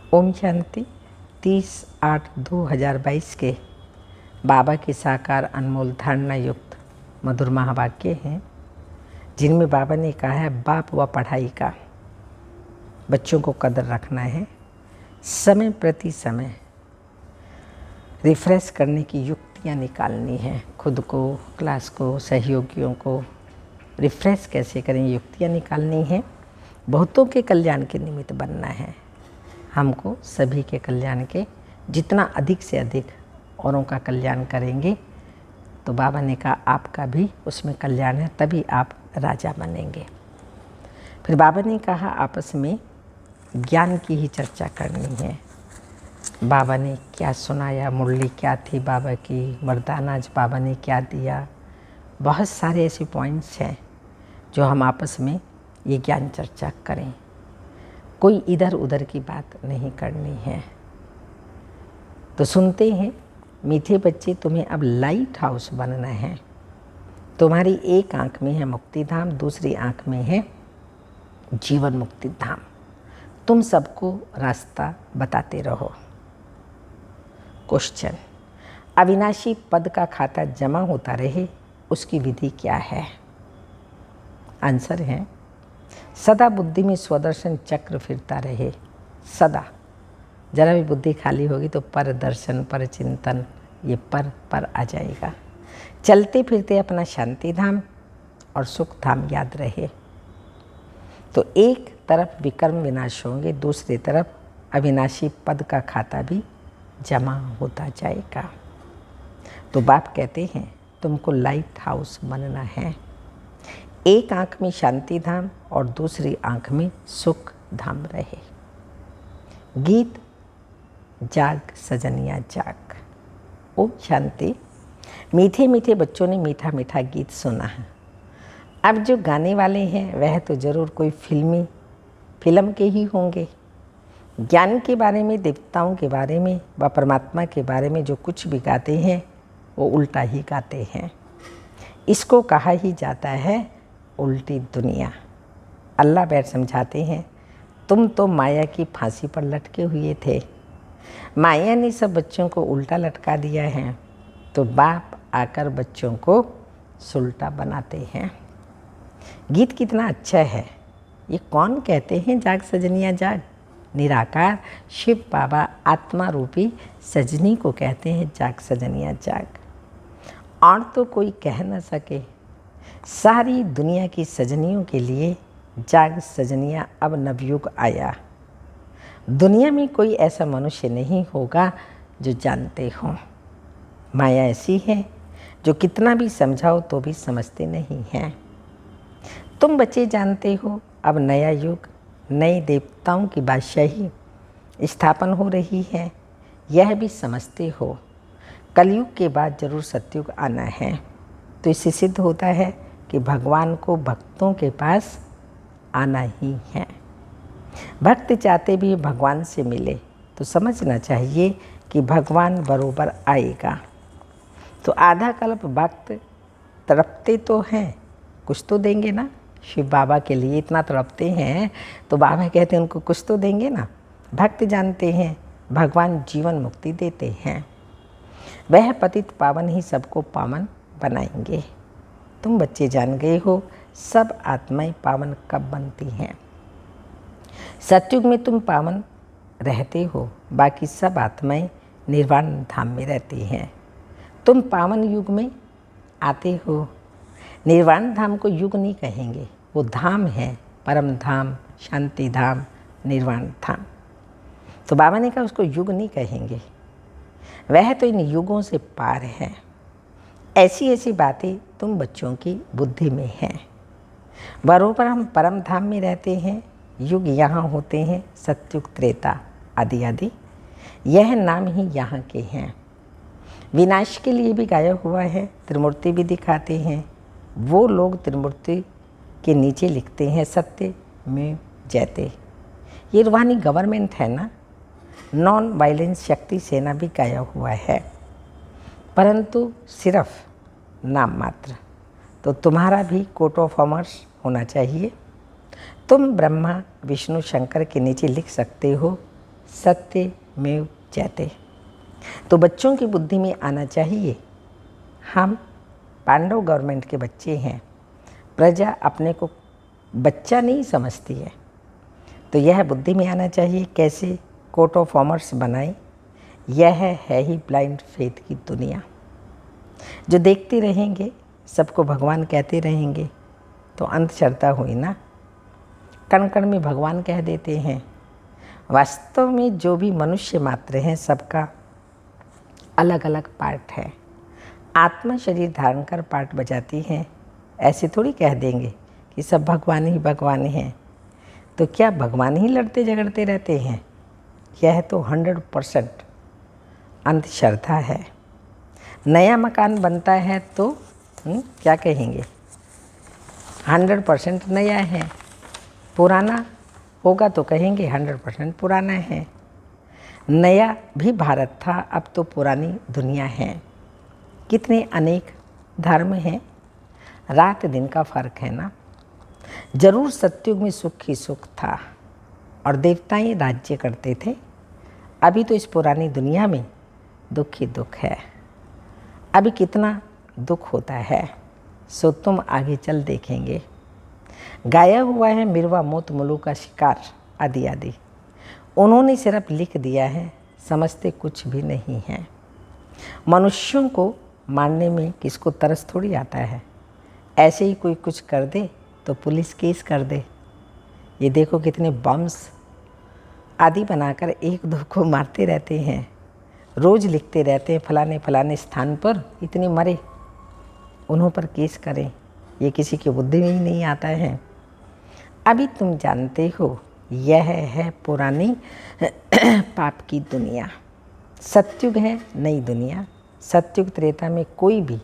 ओम शांति। 30/8/2022 के बाबा के साकार अनमोल धारणा युक्त मधुर महावाक्य हैं, जिनमें बाबा ने कहा है बाप व पढ़ाई का बच्चों को कदर रखना है। समय प्रति समय रिफ्रेश करने की युक्तियाँ निकालनी हैं। खुद को, क्लास को, सहयोगियों को रिफ्रेश कैसे करें, युक्तियाँ निकालनी हैं। बहुतों के कल्याण के निमित्त बनना है। हमको सभी के कल्याण के जितना अधिक से अधिक औरों का कल्याण करेंगे तो बाबा ने कहा आपका भी उसमें कल्याण है, तभी आप राजा बनेंगे। फिर बाबा ने कहा आपस में ज्ञान की ही चर्चा करनी है। बाबा ने क्या सुनाया, मुरली क्या थी बाबा की, वरदान आज बाबा ने क्या दिया। बहुत सारे ऐसे पॉइंट्स हैं जो हम आपस में ये ज्ञान चर्चा करें। कोई इधर उधर की बात नहीं करनी है। तो सुनते हैं मीठे बच्चे, तुम्हें अब लाइट हाउस बनना है। तुम्हारी एक आंख में है मुक्ति धाम, दूसरी आंख में है जीवन मुक्ति धाम। तुम सबको रास्ता बताते रहो। क्वेश्चन, अविनाशी पद का खाता जमा होता रहे, उसकी विधि क्या है? आंसर है सदा बुद्धि में स्वदर्शन चक्र फिरता रहे। सदा जरा भी बुद्धि खाली होगी तो पर दर्शन, पर चिंतन, ये पर आ जाएगा। चलते फिरते अपना शांति धाम और सुख धाम याद रहे। तो एक तरफ विकर्म विनाश होंगे, दूसरी तरफ अविनाशी पद का खाता भी जमा होता जाएगा। तो बाप कहते हैं तुमको लाइट हाउस बनना है। एक आंख में शांति धाम और दूसरी आंख में सुख धाम रहे। गीत जाग सजनिया जाग। ओम शांति। मीठे मीठे बच्चों ने मीठा मीठा गीत सुना है। अब जो गाने वाले हैं वह तो ज़रूर कोई फिल्म के ही होंगे। ज्ञान के बारे में, देवताओं के बारे में व परमात्मा के बारे में जो कुछ भी गाते हैं वो उल्टा ही गाते हैं। इसको कहा ही जाता है उल्टी दुनिया। अल्लाह बैठ समझाते हैं तुम तो माया की फांसी पर लटके हुए थे, माया ने सब बच्चों को उल्टा लटका दिया है, तो बाप आकर बच्चों को सुल्टा बनाते हैं। गीत कितना अच्छा है। ये कौन कहते हैं जाग सजनिया जाग? निराकार शिव बाबा आत्मा रूपी सजनी को कहते हैं जाग सजनिया जाग। और तो कोई कह न सके। सारी दुनिया की सजनियों के लिए जाग सजनिया अब नवयुग आया। दुनिया में कोई ऐसा मनुष्य नहीं होगा जो जानते हो। माया ऐसी है जो कितना भी समझाओ तो भी समझते नहीं हैं। तुम बच्चे जानते हो अब नया युग, नए देवताओं की बादशाही स्थापन हो रही है, यह भी समझते हो। कलयुग के बाद जरूर सतयुग आना है। तो इससे सिद्ध होता है कि भगवान को भक्तों के पास आना ही है। भक्त चाहते भी भगवान से मिले तो समझना चाहिए कि भगवान बरोबर आएगा। तो आधा कल्प भक्त तड़पते तो हैं, कुछ तो देंगे ना। शिव बाबा के लिए इतना तड़पते हैं तो बाबा कहते हैं उनको कुछ तो देंगे ना। भक्त जानते हैं भगवान जीवन मुक्ति देते हैं, वह पतित पावन ही सबको पावन बनाएंगे। तुम बच्चे जान गए हो सब आत्माएं पावन कब बनती हैं। सतयुग में तुम पावन रहते हो, बाकी सब आत्माएं निर्वाण धाम में रहती हैं। तुम पावन युग में आते हो। निर्वाण धाम को युग नहीं कहेंगे, वो धाम है, परम धाम, शांति धाम, निर्वाण धाम। तो बाबा ने कहा उसको युग नहीं कहेंगे, वह तो इन युगों से पार है। ऐसी ऐसी बातें तुम बच्चों की बुद्धि में हैं। बरोबर हम परम धाम में रहते हैं। युग यहाँ होते हैं सतयुग, त्रेता आदि आदि, यह नाम ही यहाँ के हैं। विनाश के लिए भी गाया हुआ है, त्रिमूर्ति भी दिखाते हैं। वो लोग त्रिमूर्ति के नीचे लिखते हैं सत्य में जयते। ये रूहानी गवर्नमेंट है ना। नॉन वायलेंस शक्ति सेना भी गाया हुआ है, परंतु सिर्फ नाम मात्र। तो तुम्हारा भी कोट ऑफ ऑनर्स होना चाहिए। तुम ब्रह्मा विष्णु शंकर के नीचे लिख सकते हो सत्यमेव जयते। तो बच्चों की बुद्धि में आना चाहिए, हम पांडव गवर्नमेंट के बच्चे हैं, प्रजा अपने को बच्चा नहीं समझती है। तो यह बुद्धि में आना चाहिए कैसे कोर्ट ऑफ कॉमर्स बनाए। यह है ही ब्लाइंड फेथ की दुनिया। जो देखते रहेंगे, सबको भगवान कहते रहेंगे, तो अंधश्रद्धा हुई ना। कण कण में भगवान कह देते हैं। वास्तव में जो भी मनुष्य मात्र हैं, सबका अलग अलग पार्ट है। आत्मा शरीर धारण कर पार्ट बजाती हैं। ऐसे थोड़ी कह देंगे कि सब भगवान ही हैं। तो क्या भगवान ही लड़ते झगड़ते रहते हैं? यह तो 100% अंधश्रद्धा है। नया मकान बनता है तो क्या कहेंगे? 100% नया है। पुराना होगा तो कहेंगे 100% पुराना है। नया भी भारत था, अब तो पुरानी दुनिया है। कितने अनेक धर्म हैं, रात दिन का फर्क है ना। जरूर सतयुग में सुख ही सुख था और देवताएं राज्य करते थे। अभी तो इस पुरानी दुनिया में दुख ही दुख है। अभी कितना दुख होता है सो तुम आगे चल देखेंगे। गाया हुआ है मिर्वा मोत मुलू का शिकार आदि आदि। उन्होंने सिर्फ लिख दिया है, समझते कुछ भी नहीं है। मनुष्यों को मारने में किसको तरस थोड़ी आता है। ऐसे ही कोई कुछ कर दे तो पुलिस केस कर दे। ये देखो कितने बम्स आदि बनाकर एक दो को मारते रहते हैं। रोज़ लिखते रहते हैं फलाने फलाने स्थान पर इतने मरे, उन्हों पर केस करें। ये किसी की बुद्धि में ही नहीं आता है। अभी तुम जानते हो यह है पुरानी पाप की दुनिया। सतयुग है नई दुनिया। सतयुग त्रेता में कोई भी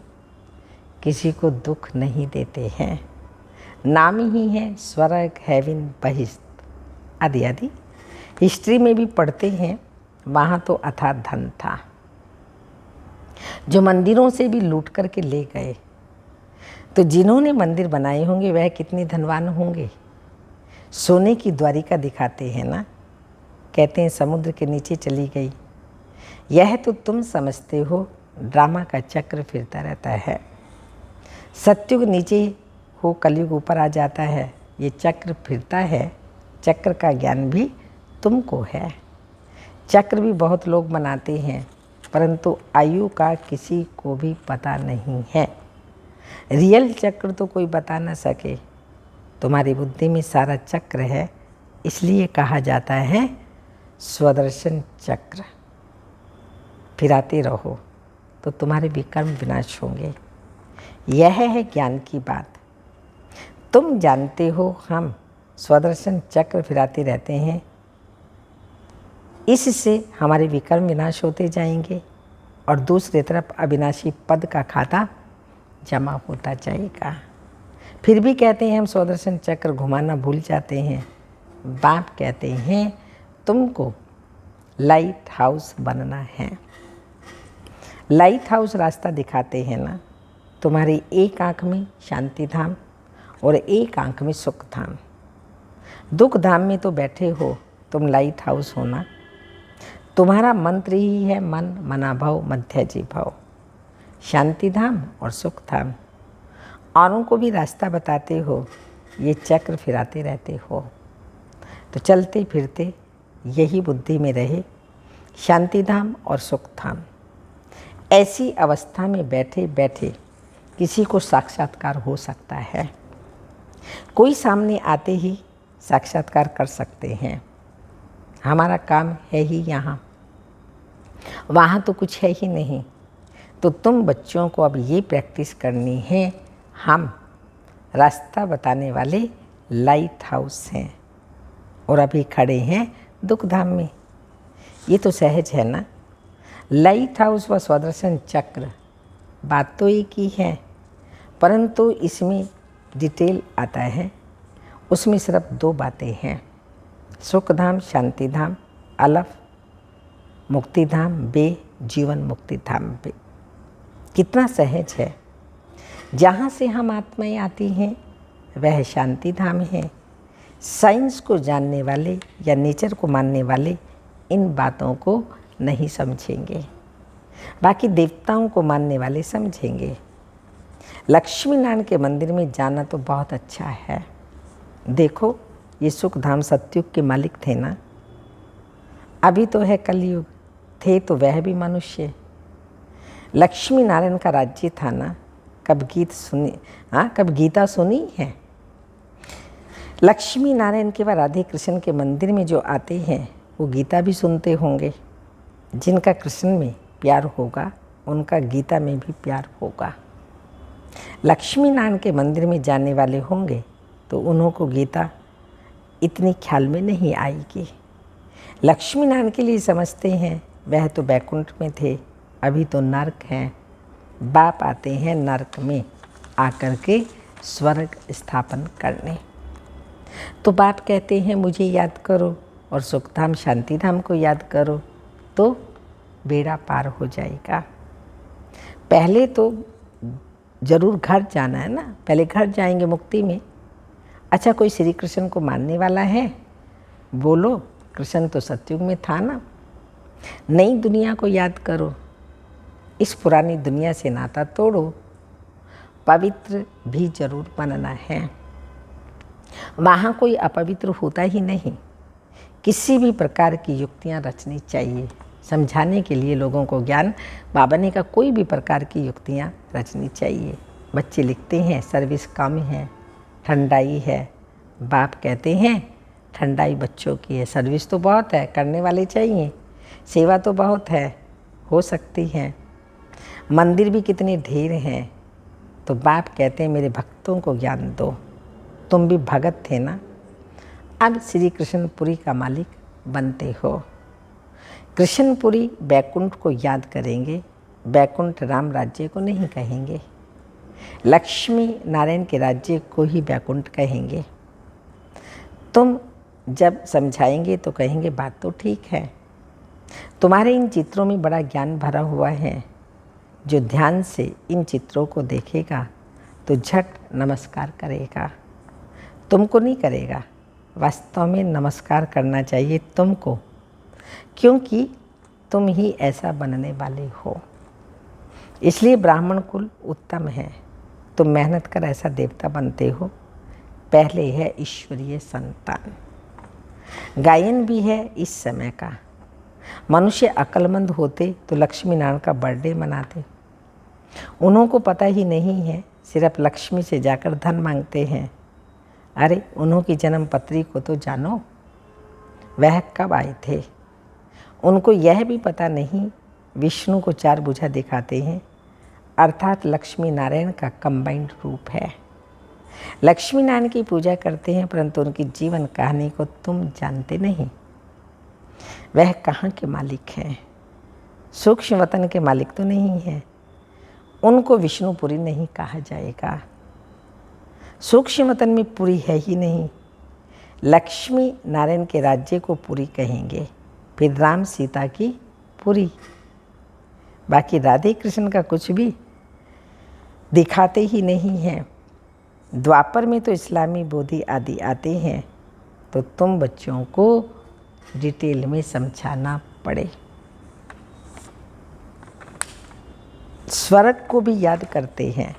किसी को दुख नहीं देते हैं। नाम ही है स्वर्ग हेवन बहिष्ट आदि आदि। हिस्ट्री में भी पढ़ते हैं, वहाँ तो अथाह धन था जो मंदिरों से भी लूट करके ले गए। तो जिन्होंने मंदिर बनाए होंगे वह कितने धनवान होंगे। सोने की द्वारिका दिखाते हैं ना, कहते हैं समुद्र के नीचे चली गई। यह तो तुम समझते हो ड्रामा का चक्र फिरता रहता है। सतयुग नीचे हो, कलयुग ऊपर आ जाता है। ये चक्र फिरता है। चक्र का ज्ञान भी तुमको है। चक्र भी बहुत लोग बनाते हैं, परंतु आयु का किसी को भी पता नहीं है। रियल चक्र तो कोई बता ना सके। तुम्हारी बुद्धि में सारा चक्र है, इसलिए कहा जाता है स्वदर्शन चक्र। फिराते रहो तो तुम्हारे विकर्म विनाश होंगे। यह है ज्ञान की बात। तुम जानते हो हम स्वदर्शन चक्र फिराते रहते हैं, इससे हमारे विकर्म विनाश होते जाएंगे और दूसरी तरफ अविनाशी पद का खाता जमा होता जाएगा। फिर भी कहते हैं हम स्वदर्शन चक्र घुमाना भूल जाते हैं। बाप कहते हैं तुमको लाइट हाउस बनना है। लाइट हाउस रास्ता दिखाते हैं ना। तुम्हारी एक आँख में शांति धाम और एक आँख में सुख धाम। दुख धाम में तो बैठे हो, तुम लाइट हाउस हो ना। तुम्हारा मंत्र ही है मन मना भाव मध्याजी भाव। शांति धाम और सुख धाम। औरों को भी रास्ता बताते हो, ये चक्र फिराते रहते हो। तो चलते फिरते यही बुद्धि में रहे, शांति धाम और सुख धाम। ऐसी अवस्था में बैठे बैठे किसी को साक्षात्कार हो सकता है। कोई सामने आते ही साक्षात्कार कर सकते हैं। हमारा काम है ही यहाँ, वहाँ तो कुछ है ही नहीं। तो तुम बच्चों को अब ये प्रैक्टिस करनी है, हम रास्ता बताने वाले लाइट हाउस हैं और अभी खड़े हैं दुख धाम में। ये तो सहज है ना। लाइट हाउस व स्वदर्शन चक्र बात तो एक ही है, परंतु इसमें डिटेल आता है। उसमें सिर्फ दो बातें हैं, सुख धाम शांति धाम, अलफ मुक्ति धाम बे, जीवन मुक्ति धाम बे। कितना सहज है। जहाँ से हम आत्माएं आती हैं वह शांति धाम है। साइंस को जानने वाले या नेचर को मानने वाले इन बातों को नहीं समझेंगे, बाकी देवताओं को मानने वाले समझेंगे। लक्ष्मी नारायण के मंदिर में जाना तो बहुत अच्छा है। देखो, ये सुखधाम सतयुग के मालिक थे ना, अभी तो है कलयुग, थे तो वह भी मनुष्य। लक्ष्मी नारायण का राज्य था ना, कब गीता सुनी है? लक्ष्मी नारायण के व राधे कृष्ण के मंदिर में जो आते हैं वो गीता भी सुनते होंगे। जिनका कृष्ण में प्यार होगा उनका गीता में भी प्यार होगा। लक्ष्मी नारायण के मंदिर में जाने वाले होंगे तो उन्हों को गीता इतनी ख्याल में नहीं आएगी। लक्ष्मी नारायण के लिए समझते हैं वह तो बैकुंठ में थे, अभी तो नरक हैं। बाप आते हैं नरक में आकर के स्वर्ग स्थापन करने। तो बाप कहते हैं मुझे याद करो और सुखधाम शांतिधाम को याद करो तो बेड़ा पार हो जाएगा। पहले तो जरूर घर जाना है ना, पहले घर जाएंगे मुक्ति में। अच्छा, कोई श्री कृष्ण को मानने वाला है? बोलो, कृष्ण तो सतयुग में था ना। नई दुनिया को याद करो, इस पुरानी दुनिया से नाता तोड़ो, पवित्र भी जरूर बनना है। वहाँ कोई अपवित्र होता ही नहीं। किसी भी प्रकार की युक्तियाँ रचनी चाहिए समझाने के लिए लोगों को ज्ञान बाबा ने का कोई भी प्रकार की युक्तियाँ रचनी चाहिए। बच्चे लिखते हैं सर्विस कम है, ठंडाई है। बाप कहते हैं ठंडाई बच्चों की है, सर्विस तो बहुत है, करने वाले चाहिए, सेवा तो बहुत है, हो सकती है। मंदिर भी कितने ढेर हैं। तो बाप कहते हैं मेरे भक्तों को ज्ञान दो, तुम भी भगत थे ना, अब श्री कृष्णपुरी का मालिक बनते हो। कृष्णपुरी बैकुंठ को याद करेंगे, बैकुंठ राम राज्य को नहीं कहेंगे। लक्ष्मी नारायण के राज्य को ही बैकुंठ कहेंगे। तुम जब समझाएंगे तो कहेंगे बात तो ठीक है, तुम्हारे इन चित्रों में बड़ा ज्ञान भरा हुआ है। जो ध्यान से इन चित्रों को देखेगा तो झट नमस्कार करेगा, तुमको नहीं करेगा। वास्तव में नमस्कार करना चाहिए तुमको, क्योंकि तुम ही ऐसा बनने वाले हो। इसलिए ब्राह्मण कुल उत्तम है। तुम मेहनत कर ऐसा देवता बनते हो। पहले है ईश्वरीय संतान। गायन भी है इस समय का। मनुष्य अक्लमंद होते तो लक्ष्मी नारायण का बर्थडे मनाते। उन्हों को पता ही नहीं है, सिर्फ लक्ष्मी से जाकर धन मांगते हैं। अरे उन्हों की जन्म पत्री को तो जानो, वह कब आए थे। उनको यह भी पता नहीं विष्णु को 4 भुजा दिखाते हैं, अर्थात लक्ष्मी नारायण का कंबाइंड रूप है। लक्ष्मी नारायण की पूजा करते हैं, परंतु उनकी जीवन कहानी को तुम जानते नहीं। वह कहाँ के मालिक हैं? सूक्ष्म वतन के मालिक तो नहीं हैं। उनको विष्णुपुरी नहीं कहा जाएगा। सूक्ष्म वतन में पुरी है ही नहीं। लक्ष्मी नारायण के राज्य को पुरी कहेंगे, फिर राम सीता की पुरी। बाकी राधे कृष्ण का कुछ भी दिखाते ही नहीं हैं। द्वापर में तो इस्लामी बोधि आदि आते हैं, तो तुम बच्चों को डिटेल में समझाना पड़े। स्वर्ग को भी याद करते हैं।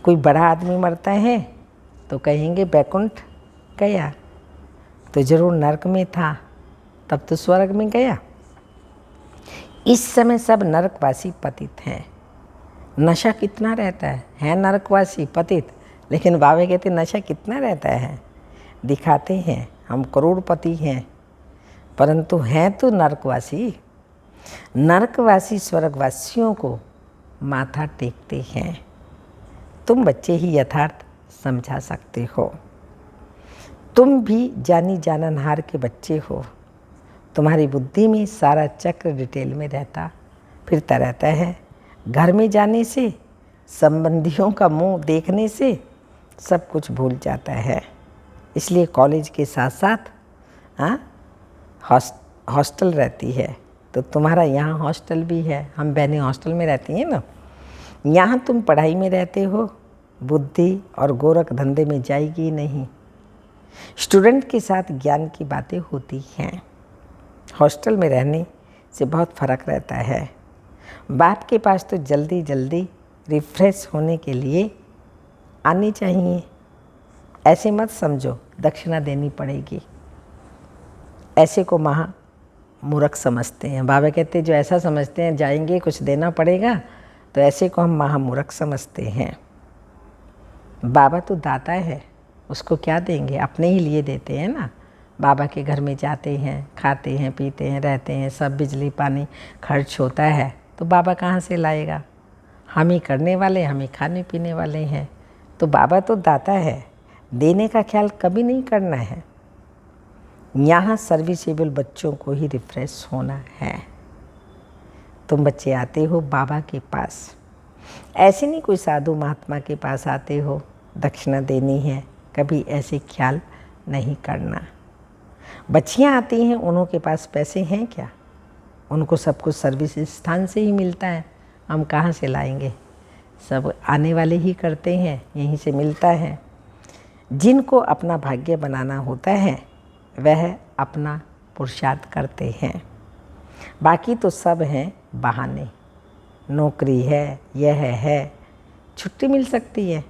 कोई बड़ा आदमी मरता है तो कहेंगे बैकुंठ गया, तो जरूर नरक में था, तब तो स्वर्ग में गया। इस समय सब नरकवासी पतित हैं। नशा कितना रहता है नरकवासी पतित, लेकिन बाबा कहते नशा कितना रहता है। दिखाते हैं हम करोड़पति हैं, परंतु हैं तो नरकवासी। नरकवासी स्वर्गवासियों को माथा टेकते हैं। तुम बच्चे ही यथार्थ समझा सकते हो। तुम भी जानी जाननहार के बच्चे हो। तुम्हारी बुद्धि में सारा चक्र डिटेल में फिरता रहता है। घर में जाने से, संबंधियों का मुंह देखने से सब कुछ भूल जाता है। इसलिए कॉलेज के साथ साथ हॉस्टल रहती है। तो तुम्हारा यहाँ हॉस्टल भी है। हम बहनें हॉस्टल में रहती हैं ना। यहाँ तुम पढ़ाई में रहते हो, बुद्धि और गोरख धंधे में जाएगी नहीं। स्टूडेंट के साथ ज्ञान की बातें होती हैं। हॉस्टल में रहने से बहुत फ़र्क रहता है। बाप के पास तो जल्दी जल्दी रिफ्रेश होने के लिए आनी चाहिए। ऐसे मत समझो दक्षिणा देनी पड़ेगी। ऐसे को महा मूर्ख समझते हैं। बाबा कहते हैं जो ऐसा समझते हैं जाएंगे कुछ देना पड़ेगा, तो ऐसे को हम महामूर्ख समझते हैं। बाबा तो दाता है, उसको क्या देंगे, अपने ही लिए देते हैं ना। बाबा के घर में जाते हैं, खाते हैं, पीते हैं, रहते हैं, सब बिजली पानी खर्च होता है, तो बाबा कहाँ से लाएगा। हम ही करने वाले, हम ही खाने पीने वाले हैं। तो बाबा तो दाता है, देने का ख्याल कभी नहीं करना है। यहाँ सर्विसेबल बच्चों को ही रिफ्रेश होना है। तुम बच्चे आते हो बाबा के पास, ऐसे नहीं कोई साधु महात्मा के पास आते हो दक्षिणा देनी है, कभी ऐसे ख्याल नहीं करना। बच्चियाँ आती हैं, उनके पास पैसे हैं क्या, उनको सब कुछ सर्विस स्थान से ही मिलता है, हम कहाँ से लाएंगे, सब आने वाले ही करते हैं, यहीं से मिलता है। जिनको अपना भाग्य बनाना होता है वह अपना पुरुषार्थ करते हैं, बाकी तो सब हैं बहाने। नौकरी है, यह है, छुट्टी मिल सकती है,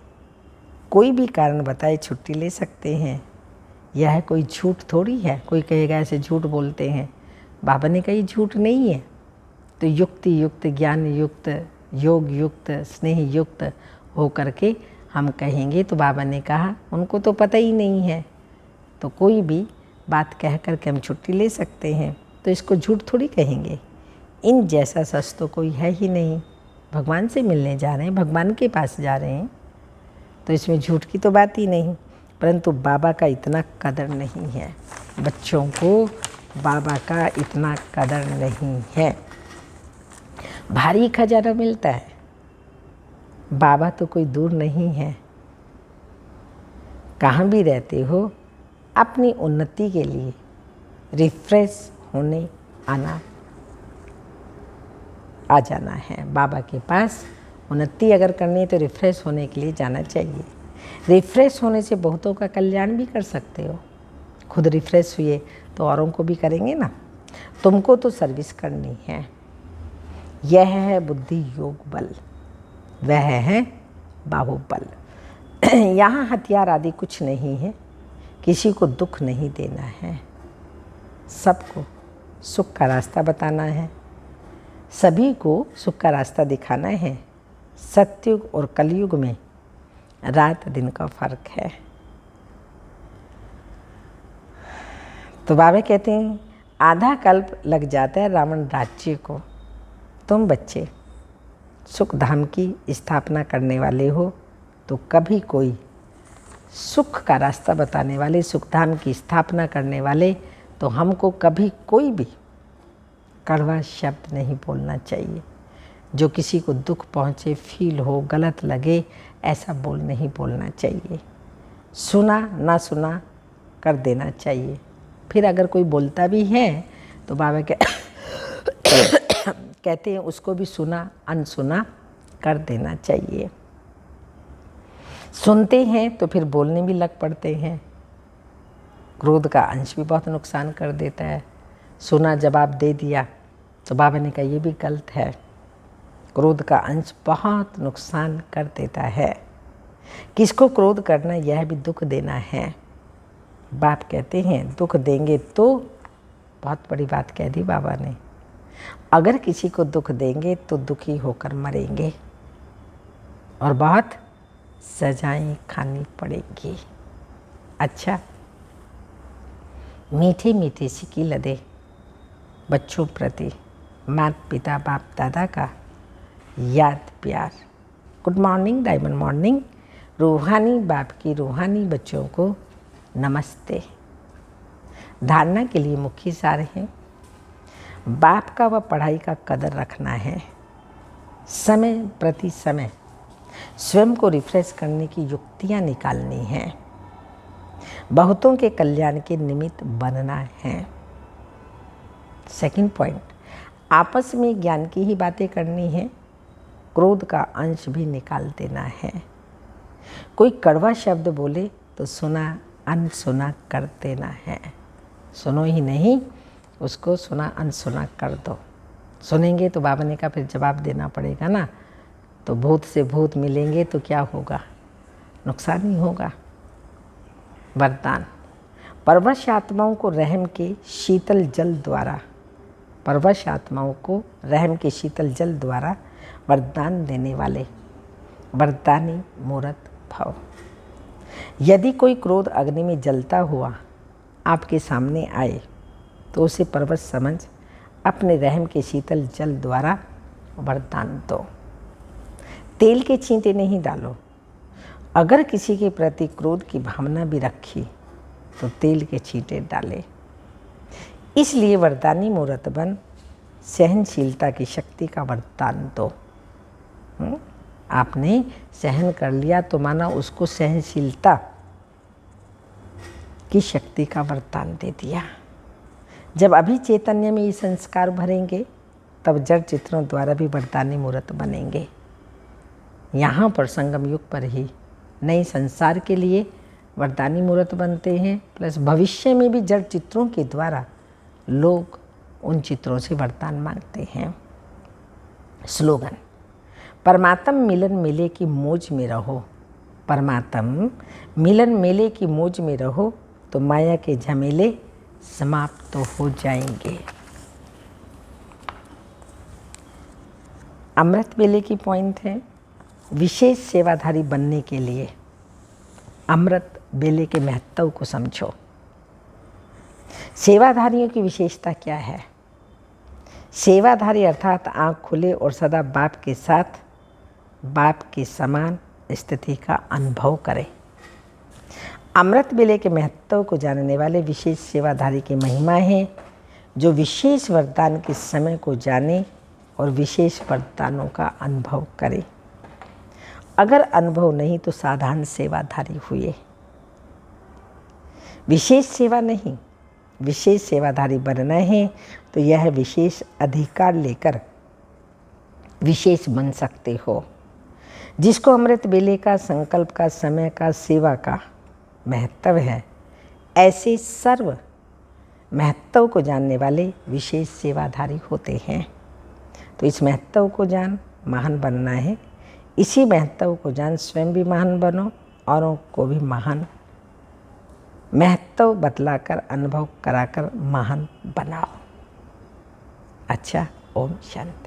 कोई भी कारण बताए छुट्टी ले सकते हैं। यह कोई झूठ थोड़ी है। कोई कहेगा ऐसे झूठ बोलते हैं, बाबा ने कही झूठ नहीं है। तो युक्ति युक्त, ज्ञान युक्त, योग युक्त, स्नेह युक्त हो करके हम कहेंगे तो बाबा ने कहा उनको तो पता ही नहीं है, तो कोई भी बात कह कर के हम छुट्टी ले सकते हैं, तो इसको झूठ थोड़ी कहेंगे। इन जैसा सच तो कोई है ही नहीं। भगवान से मिलने जा रहे हैं, भगवान के पास जा रहे हैं, तो इसमें झूठ की तो बात ही नहीं। परंतु बाबा का इतना कदर नहीं है, बच्चों को बाबा का इतना कदर नहीं है। भारी खजाना मिलता है, बाबा तो कोई दूर नहीं है। कहाँ भी रहते हो, अपनी उन्नति के लिए रिफ्रेश होने आ जाना है बाबा के पास। उन्नति अगर करनी है तो रिफ्रेश होने के लिए जाना चाहिए। रिफ्रेश होने से बहुतों का कल्याण भी कर सकते हो। खुद रिफ्रेश हुए तो औरों को भी करेंगे ना। तुमको तो सर्विस करनी है। यह है बुद्धि योग बल, वह है बाहुबल। यहाँ हथियार आदि कुछ नहीं है, किसी को दुख नहीं देना है, सबको सुख का रास्ता बताना है, सभी को सुख का रास्ता दिखाना है। सतयुग और कलयुग में रात दिन का फर्क है। तो बाबा कहते हैं आधा कल्प लग जाता है रावण राज्य को। तुम बच्चे सुख धाम की स्थापना करने वाले हो, तो कभी कोई सुख का रास्ता बताने वाले, सुख धाम की स्थापना करने वाले, तो हमको कभी कोई भी कड़वा शब्द नहीं बोलना चाहिए। जो किसी को दुख पहुँचे, फील हो, गलत लगे, ऐसा नहीं बोलना चाहिए। सुना ना सुना कर देना चाहिए। फिर अगर कोई बोलता भी है तो बाबा कहते हैं उसको भी सुना अनसुना कर देना चाहिए। सुनते हैं तो फिर बोलने भी लग पड़ते हैं। क्रोध का अंश भी बहुत नुकसान कर देता है। सुना जवाब दे दिया तो बाबा ने कहा ये भी गलत है। क्रोध का अंश बहुत नुकसान कर देता है। किसको क्रोध करना, यह भी दुख देना है। बाप कहते हैं दुख देंगे तो, बहुत बड़ी बात कह दी बाबा ने, अगर किसी को दुख देंगे तो दुखी होकर मरेंगे और बहुत सजाएं खानी पड़ेगी। अच्छा, मीठे मीठे सिक्की लदे बच्चों प्रति माता पिता बाप दादा का याद प्यार। Good morning, diamond morning. रूहानी बाप की रूहानी बच्चों को नमस्ते। धारणा के लिए मुख्य सार है बाप का व पढ़ाई का कदर रखना है। समय प्रति समय स्वयं को रिफ्रेश करने की युक्तियाँ निकालनी हैं। बहुतों के कल्याण के निमित्त बनना है। सेकंड पॉइंट, आपस में ज्ञान की ही बातें करनी है। क्रोध का अंश भी निकाल देना है। कोई कड़वा शब्द बोले तो सुना अनसुना कर देना है। सुनो ही नहीं, उसको सुना अनसुना कर दो। सुनेंगे तो बाबा ने कहा फिर जवाब देना पड़ेगा ना, तो भूत से भूत मिलेंगे तो क्या होगा, नुकसान ही होगा। वरदान, परवश आत्माओं को रहम के शीतल जल द्वारा, परवश आत्माओं को रहम के शीतल जल द्वारा वरदान देने वाले वरदानी मूर्त भव। यदि कोई क्रोध अग्नि में जलता हुआ आपके सामने आए तो उसे परवश समझ अपने रहम के शीतल जल द्वारा वरदान दो। तेल के छींटे नहीं डालो। अगर किसी के प्रति क्रोध की भावना भी रखी तो तेल के छींटे डाले। इसलिए वरदानी मूर्त बन सहनशीलता की शक्ति का वरदान दो। आपने सहन कर लिया तो माना उसको सहनशीलता की शक्ति का वरदान दे दिया। जब अभी चैतन्य में ये संस्कार भरेंगे तब जड़ चित्रों द्वारा भी वरदानी मूर्त बनेंगे। यहाँ पर संगम युग पर ही नए संसार के लिए वरदानी मूर्त बनते हैं, प्लस भविष्य में भी जड़ चित्रों के द्वारा लोग उन चित्रों से वरदान मांगते हैं। स्लोगन, परमात्म मिलन मेले की मौज में रहो। परमात्म मिलन मेले की मौज में रहो तो माया के झमेले समाप्त तो हो जाएंगे। अमृत बेले की पॉइंट है, विशेष सेवाधारी बनने के लिए अमृत बेले के महत्व को समझो। सेवाधारियों की विशेषता क्या है? सेवाधारी अर्थात आँख खुले और सदा बाप के साथ बाप के समान स्थिति का अनुभव करें। अमृत बेले के महत्व को जानने वाले विशेष सेवाधारी की महिमा है, जो विशेष वरदान के समय को जाने और विशेष वरदानों का अनुभव करे। अगर अनुभव नहीं तो साधारण सेवाधारी हुए। विशेष सेवा नहीं, विशेष सेवाधारी बनना है तो यह विशेष अधिकार लेकर विशेष बन सकते हो। जिसको अमृत बेले का, संकल्प का, समय का, सेवा का महत्व है, ऐसे सर्व महत्व को जानने वाले विशेष सेवाधारी होते हैं। तो इस महत्व को जान महान बनना है। इसी महत्व को जान स्वयं भी महान बनो, औरों को भी महान महत्व बतलाकर, अनुभव कराकर महान बनाओ। अच्छा, ओम शांति।